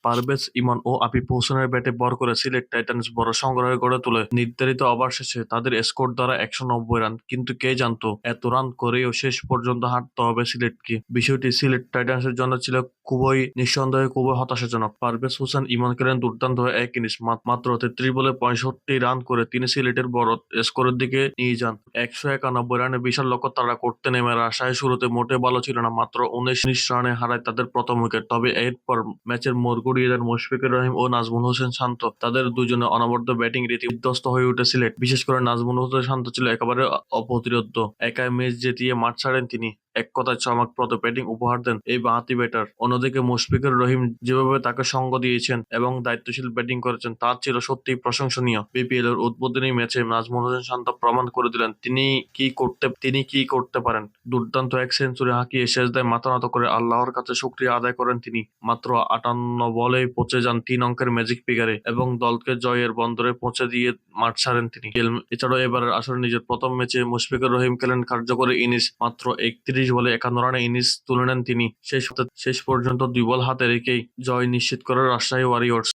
পারভেজ ইমন ও Aviv হোসেনের ব্যাটে ভর করে সিলেট টাইটান্স বড় সংগ্রহ গড়ে তোলে। নির্ধারিত ওভার শেষে তাদের স্কোর দ্বারা 190 রান, কিন্তু কে জানতো এত রান করেও শেষ পর্যন্ত হারতে হবে সিলেটকে। বিষয়টি সিলেট টাইটান্সের জন্য ছিল নিঃসন্দেহে খুবই হতাশাজনক। পারভেজ হোসেন ইমন খেলেন দুর্দান্ত এক ইনিংস। মাত্র 33 বলে 65 রান করে তিনি সিলেটের বড় স্কোরের দিকে নিয়ে যান। 191 রানে বিশাল লক্ষ্য তাড়া করতে নেমে রাজশাহী শুরুতে মোটে ভালো ছিল না, মাত্র 19 রানে হারায় তাদের প্রথম উইকেট। তবে এরপর ম্যাচের মোড় ঘুরিয়ে দেন মুশফিকুর রহিম ও নাজমুল হোসেন শান্ত। তাদের দুজনে অনবদ্য ব্যাটিং রীতি বিধ্বস্ত হয়ে উঠে সিলেট। বিশেষ করে নাজমুল হোসেন শান্ত ছিল একেবারে অপ্রতিরোধ্য। একাই ম্যাচ জিতিয়ে মাঠ ছাড়েন তিনি। এক কথায় চমকপ্রদ ব্যাটিং উপহার দেন এই বাঁহাতি ব্যাটার। অন্যদিকে মুশফিকুর রহিম যেভাবে তাকে সঙ্গ দিয়েছেন এবং দায়িত্বশীল ব্যাটিং করেছেন তা ছিল সত্যিই প্রশংসনীয়। বিপিএল এর উদ্বোধনী ম্যাচে নাজমুল হোসেন শান্ত প্রমাণ করে দিলেন তিনি কি করতে পারেন। দুর্দান্ত এক সেঞ্চুরি হাঁকিয়ে শেষদায় মাথা নত করে আল্লাহর কাছে শুকরিয়া আদায় করেন তিনি। মাত্র 58 বলেই পৌঁছে যান 3 অঙ্কের ম্যাজিক ফিগারে এবং দলকে জয়ের বন্দরে পৌঁছে দিয়ে মাঠ ছাড়েন তিনি। এছাড়াও এবারের আসরে নিজের প্রথম ম্যাচে মুশফিকুর রহিম খেলেন কার্যকরী ইনিংস। মাত্র 31 বলে 51 রানে ইনিংস তুলে নেন তিনি। শেষ পর্যন্ত 2 বল হাতে রেখেই জয় নিশ্চিত করে রাজশাহী ওয়ারিয়র্স।